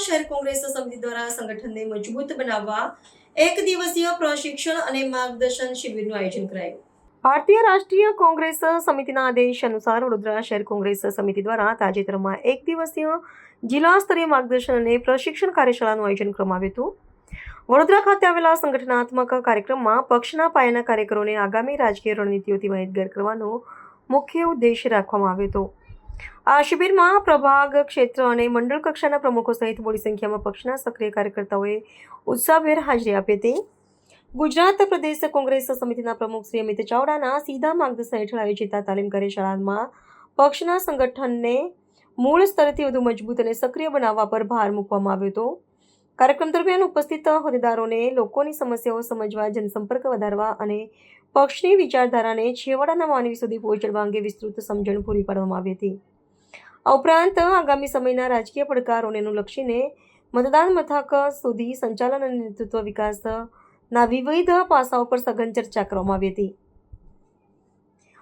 શહેર કોંગ્રેસ સમિતિ દ્વારા સંગઠનને મજબૂત બનાવવા એક દિવસીય પ્રશિક્ષણ અને માર્ગદર્શન શિબિરનું આયોજન કરાયું. ભારતીય રાષ્ટ્રીય કોંગ્રેસ સમિતિના આદેશ અનુસાર વડોદરા શહેર કોંગ્રેસ સમિતિ દ્વારા તાજેતરમાં એક દિવસીય જિલ્લા સ્તરીય માર્ગદર્શન અને પ્રશિક્ષણ કાર્યશાળાનું આયોજન કરવામાં આવ્યું હતું. વડોદરા ખાતે આવેલા સંગઠનાત્મક કાર્યક્રમમાં પક્ષના પાયાના કાર્યકરોને આગામી રાજકીય રણનીતિઓથી માહિતગાર કરવાનો મુખ્ય ઉદ્દેશ રાખવામાં આવ્યો હતો. આ શિબિરમાં પ્રભાગ, ક્ષેત્ર અને મંડળ કક્ષાના પ્રમુખો સહિત મોટી સંખ્યામાં પક્ષના સક્રિય કાર્યકર્તાઓએ ઉત્સાહભેર હાજરી આપી હતી. ગુજરાત પ્રદેશ કોંગ્રેસ સમિતિના પ્રમુખ શ્રી અમિત ચાવડાના સીધા માર્ગદર્શન હેઠળ આયોજિત આ તાલીમ કાર્યશાળામાં પક્ષના સંગઠનને મૂળ સ્તરથી વધુ મજબૂત અને સક્રિય બનાવવા પર ભાર મૂકવામાં આવ્યો હતો. કાર્યક્રમ દરમિયાન ઉપસ્થિત હોદ્દેદારોને લોકોની સમસ્યાઓ સમજવા, જનસંપર્ક વધારવા અને પક્ષની વિચારધારાને છેવાડાના માનવી સુધી પહોંચાડવા અંગે વિસ્તૃત સમજણ પૂરી પાડવામાં આવી હતી. આ ઉપરાંત આગામી સમયના રાજકીય પડકારોને અનુલક્ષીને મતદાન મથક સુધી સંચાલન અને નેતૃત્વ વિકાસના વિવિધ પાસાઓ પર સઘન ચર્ચા કરવામાં આવી હતી.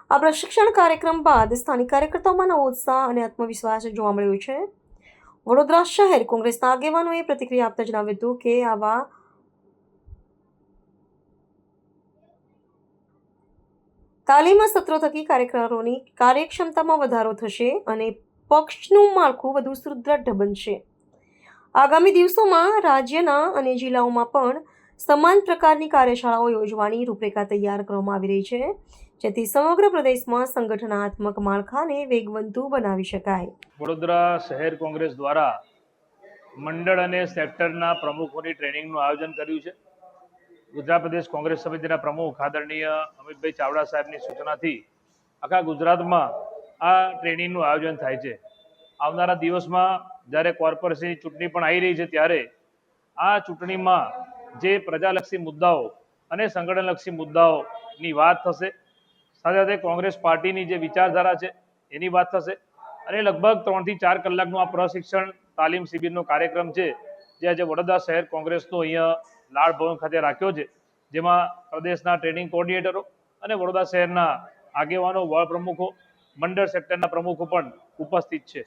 આ પ્રશિક્ષણ કાર્યક્રમ બાદ સ્થાનિક કાર્યકર્તાઓમાં નવો ઉત્સાહ અને આત્મવિશ્વાસ જોવા મળ્યો છે. વડોદરા શહેર કોંગ્રેસના આગેવાનોએ પ્રતિક્રિયા આપતા જણાવ્યું હતું કે આવા તાલીમ સત્રો થકી કાર્યકરોની કાર્યક્ષમતામાં વધારો થશે અને પક્ષનું માળખું વધુ સુદૃઢ બનશે. આગામી દિવસોમાં રાજ્યના અને જિલ્લાઓમાં પણ સમાન પ્રકારની કાર્યશાળાઓ યોજવાની રૂપરેખા તૈયાર કરવામાં આવી રહી છે, જેથી સમગ્ર પ્રદેશમાં સંગઠનાત્મક માળખાને વેગવંતુ બનાવી શકાય. વડોદરા શહેર કોંગ્રેસ દ્વારા મંડળ અને સેક્ટરના પ્રમુખોની ટ્રેનિંગનું આયોજન કર્યું છે. ગુજરાત પ્રદેશ કોંગ્રેસ સમિતિના પ્રમુખ આદરણીય અમિતભાઈ ચાવડા સાહેબની સૂચનાથી આખા ગુજરાતમાં આ ટ્રેનિંગનું આયોજન થાય છે. આવનારા દિવસમાં જ્યારે કોર્પોરેશનની ચૂંટણી પણ આવી રહી છે, ત્યારે આ ચૂંટણીમાં જે પ્રજાલક્ષી મુદ્દાઓ અને સંગઠનલક્ષી મુદ્દાઓની વાત થશે, સાથે સાથે કોંગ્રેસ પાર્ટીની જે વિચારધારા છે એની વાત થશે અને લગભગ 3 થી 4 કલાકનું આ પ્રશિક્ષણ તાલીમ શિબિરનો કાર્યક્રમ છે, જે આજે વડોદરા શહેર કોંગ્રેસનો અહીંયા લાડ ભવન ખાતે રાખ્યો છે, જેમાં પ્રદેશના ટ્રેનિંગ કોઓર્ડિનેટરો અને વડોદરા શહેરના આગેવાનો, વોર્ડ પ્રમુખો, મંડળ સેક્ટરના પ્રમુખો પણ ઉપસ્થિત છે.